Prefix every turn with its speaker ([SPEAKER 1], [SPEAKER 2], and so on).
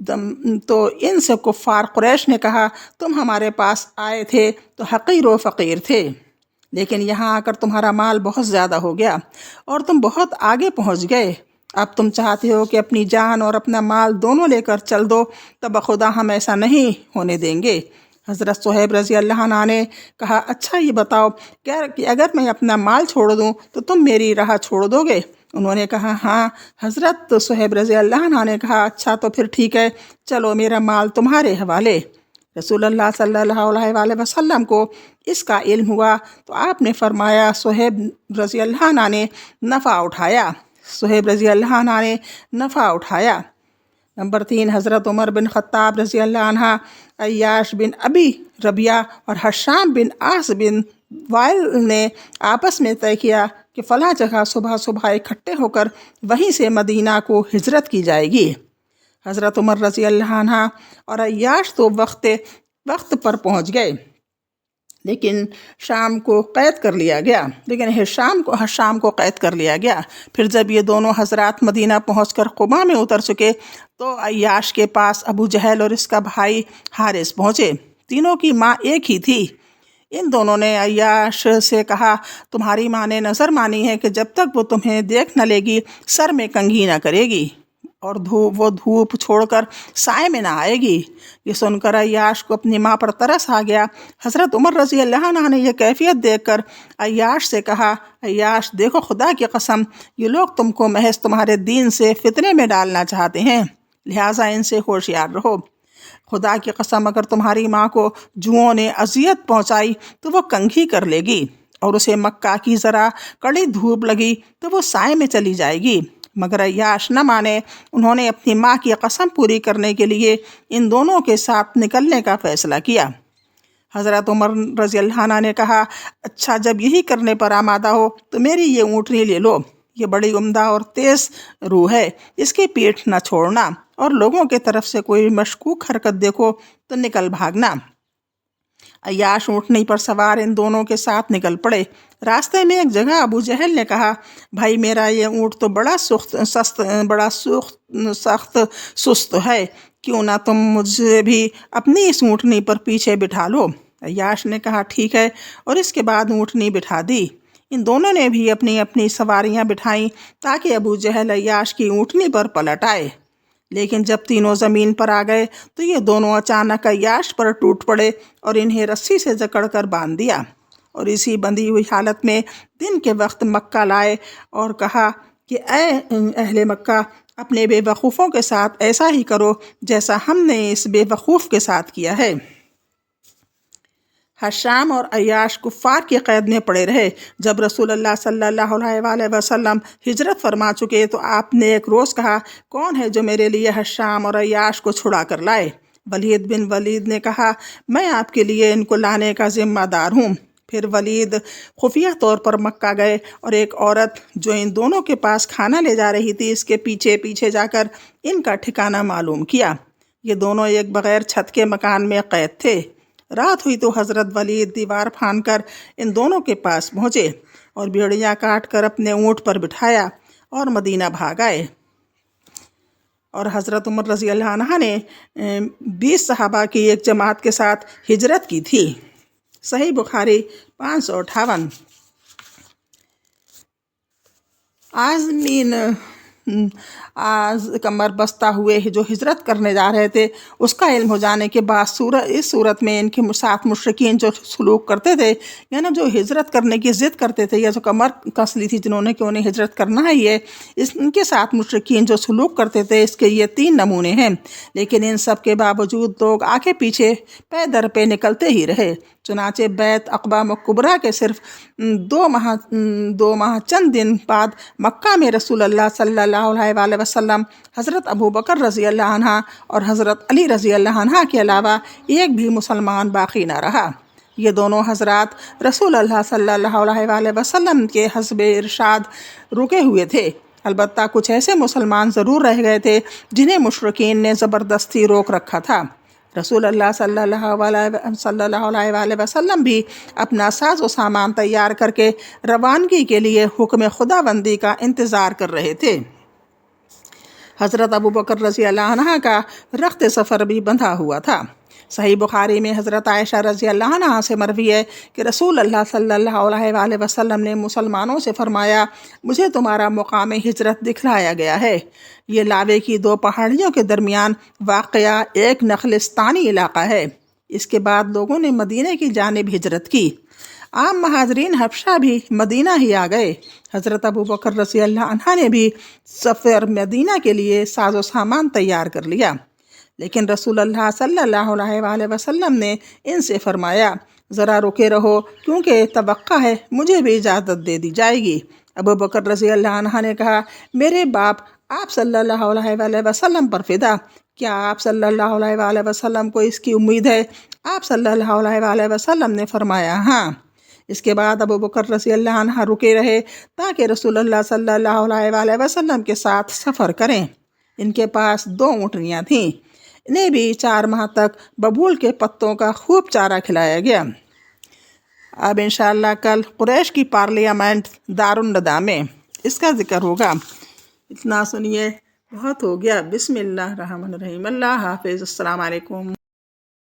[SPEAKER 1] تو ان سے کفار قریش نے کہا تم ہمارے پاس آئے تھے تو حقیر و فقیر تھے، لیکن یہاں آ کر تمہارا مال بہت زیادہ ہو گیا اور تم بہت آگے پہنچ گئے، اب تم چاہتے ہو کہ اپنی جان اور اپنا مال دونوں لے کر چل دو، تب بخدا ہم ایسا نہیں ہونے دیں گے۔ حضرت صہیب رضی اللہ عنہ نے کہا اچھا یہ بتاؤ کہ اگر میں اپنا مال چھوڑ دوں تو تم میری راہ چھوڑ دو گے؟ انہوں نے کہا ہاں۔ حضرت صہیب رضی اللہ عنہ نے کہا اچھا تو پھر ٹھیک ہے، چلو میرا مال تمہارے حوالے۔ رسول اللہ صلی اللہ علیہ وآلہ وسلم کو اس کا علم ہوا تو آپ نے فرمایا صہیب رضی اللہ عنہ نے نفع اٹھایا، صہیب رضی اللہ عنہ نے نفع اٹھایا۔ نمبر 3، حضرت عمر بن خطاب رضی اللہ عنہ، عیاش بن ابی ربیعہ اور حشام بن عاص بن وائل نے آپس میں طے کیا کہ فلاں جگہ صبح صبح اکٹھے ہو کر وہیں سے مدینہ کو ہجرت کی جائے گی۔ حضرت عمر رضی اللہ عنہ اور عیاش تو وقت پر پہنچ گئے، لیکن شام کو قید کر لیا گیا، حشام کو قید کر لیا گیا۔ پھر جب یہ دونوں حضرات مدینہ پہنچ کر قباء میں اتر چکے تو عیاش کے پاس ابو جہل اور اس کا بھائی حارث پہنچے۔ تینوں کی ماں ایک ہی تھی۔ ان دونوں نے عیاش سے کہا تمہاری ماں نے نظر مانی ہے کہ جب تک وہ تمہیں دیکھ نہ لے گی سر میں کنگھی نہ کرے گی اور وہ دھوپ چھوڑ کر سائے میں نہ آئے گی۔ یہ سن کر عیاش کو اپنی ماں پر ترس آ گیا۔ حضرت عمر رضی اللہ عنہ نے یہ کیفیت دیکھ کر عیاش سے کہا عیاش دیکھو خدا کی قسم یہ لوگ تم کو محض تمہارے دین سے فتنے میں ڈالنا چاہتے ہیں، لہٰذا ان سے ہوشیار رہو۔ خدا کی قسم اگر تمہاری ماں کو جوؤں نے اذیت پہنچائی تو وہ کنگھی کر لے گی، اور اسے مکہ کی ذرا کڑی دھوپ لگی تو وہ سائے میں چلی جائے گی۔ مگر عیاش نہ مانے، انہوں نے اپنی ماں کی قسم پوری کرنے کے لیے ان دونوں کے ساتھ نکلنے کا فیصلہ کیا۔ حضرت عمر رضی اللہ عنہ نے کہا اچھا جب یہی کرنے پر آمادہ ہو تو میری یہ اونٹنی لے لو، یہ بڑی عمدہ اور تیز روح ہے، اس کی پیٹھ نہ چھوڑنا، اور لوگوں کے طرف سے کوئی مشکوک حرکت دیکھو تو نکل بھاگنا۔ عیاش اونٹنی پر سوار ان دونوں کے ساتھ نکل پڑے۔ راستے میں ایک جگہ ابو جہل نے کہا بھائی میرا یہ اونٹ تو بڑا سخت سست ہے، کیوں نہ تم مجھے بھی اپنی اس اونٹنی پر پیچھے بٹھا لو؟ عیاش نے کہا ٹھیک ہے، اور اس کے بعد اونٹنی بٹھا دی۔ ان دونوں نے بھی اپنی اپنی سواریاں بٹھائیں تاکہ ابو جہل عیاش کی اونٹنی پر پلٹ آئے، لیکن جب تینوں زمین پر آ گئے تو یہ دونوں اچانک عیاش پر ٹوٹ پڑے اور انہیں رسی سے جکڑ کر باندھ دیا، اور اسی بندھی ہوئی حالت میں دن کے وقت مکہ لائے اور کہا کہ اے اہل مکہ اپنے بے وقوفوں کے ساتھ ایسا ہی کرو جیسا ہم نے اس بے وقوف کے ساتھ کیا ہے۔ حشام اور عیاش کفار کی قید میں پڑے رہے۔ جب رسول اللہ صلی اللہ علیہ وآلہ وسلم ہجرت فرما چکے تو آپ نے ایک روز کہا کون ہے جو میرے لیے حشام اور عیاش کو چھڑا کر لائے؟ ولید بن ولید نے کہا میں آپ کے لیے ان کو لانے کا ذمہ دار ہوں۔ پھر ولید خفیہ طور پر مکہ گئے اور ایک عورت جو ان دونوں کے پاس کھانا لے جا رہی تھی اس کے پیچھے پیچھے جا کر ان کا ٹھکانہ معلوم کیا۔ یہ دونوں ایک بغیر چھت کے مکان میں قید تھے۔ رات ہوئی تو حضرت ولید دیوار پھاند کر ان دونوں کے پاس پہنچے اور بیڑیاں کاٹ کر اپنے اونٹ پر بٹھایا اور مدینہ بھاگ آئے۔ اور حضرت عمر رضی اللہ عنہ نے 20 صحابہ کی ایک جماعت کے ساتھ ہجرت کی تھی۔ صحیح بخاری 558۔ آزمین کمر بستہ ہوئے جو ہجرت کرنے جا رہے تھے اس کا علم ہو جانے کے بعد اس صورت میں ان کے ساتھ مشرکین جو سلوک کرتے تھے، یعنی جو ہجرت کرنے کی ضد کرتے تھے یا جو کمر کس لی تھی جنہوں نے کہ انہیں ہجرت کرنا ہے، ان کے ساتھ مشرکین جو سلوک کرتے تھے اس کے یہ 3 نمونے ہیں۔ لیکن ان سب کے باوجود لوگ آگے پیچھے پے در پہ نکلتے ہی رہے۔ چنانچہ بیعت عقبہ کبریٰ کے صرف 2 ماہ چند دن بعد مکہ میں رسول اللہ صلی اللہ علیہ وآلہ وسلم، حضرت ابو بکر رضی اللہ عنہ اور حضرت علی رضی اللہ عنہ کے علاوہ ایک بھی مسلمان باقی نہ رہا۔ یہ دونوں حضرات رسول اللہ صلی اللہ علیہ وآلہ وسلم کے حسب ارشاد رکے ہوئے تھے، البتہ کچھ ایسے مسلمان ضرور رہ گئے تھے جنہیں مشرکین نے زبردستی روک رکھا تھا۔ رسول اللہ صلی اللہ علیہ وآلہ وسلم بھی اپنا ساز و سامان تیار کر کے روانگی کے لیے حکم خداوندی کا انتظار کر رہے تھے۔ حضرت ابو بکر رضی اللہ عنہ کا رخت سفر بھی بندھا ہوا تھا۔ صحیح بخاری میں حضرت عائشہ رضی اللہ عنہ سے مروی ہے کہ رسول اللہ صلی اللہ علیہ وآلہ وسلم نے مسلمانوں سے فرمایا، مجھے تمہارا مقام ہجرت دکھلایا گیا ہے۔ یہ لاوے کی 2 پہاڑیوں کے درمیان واقع ایک نخلستانی علاقہ ہے۔ اس کے بعد لوگوں نے مدینہ کی جانب ہجرت کی۔ عام مہاجرین حبشہ بھی مدینہ ہی آ گئے۔ حضرت ابو بکر رضی اللہ عنہ نے بھی سفر مدینہ کے لیے ساز و سامان تیار کر لیا، لیکن رسول اللہ صلی اللہ علیہ وآلہ وسلم نے ان سے فرمایا، ذرا رکے رہو، کیونکہ توقع ہے مجھے بھی اجازت دے دی جائے گی۔ ابو بکر رضی اللہ عنہ نے کہا، میرے باپ آپ صلی اللہ علیہ وآلہ وسلم پر فدا، کیا آپ صلی اللہ علیہ وآلہ وسلم کو اس کی امید ہے؟ آپ صلی اللہ علیہ وآلہ وسلم نے فرمایا، ہاں۔ اس کے بعد ابو بکر رضی اللہ عنہ رکے رہے تاکہ رسول اللہ صلی اللہ علیہ وآلہ وسلم کے ساتھ سفر کریں۔ ان کے پاس 2 اونٹنیاں تھیں۔ انہیں بھی 4 ماہ تک ببول کے پتوں کا خوب چارہ کھلایا گیا۔ اب انشاءاللہ کل قریش کی پارلیمنٹ دارالندہ میں اس کا ذکر ہوگا۔ اتنا سنیے، بہت ہو گیا۔ بسم اللہ الرحمن الرحیم۔ اللہ حافظ۔ السلام علیکم۔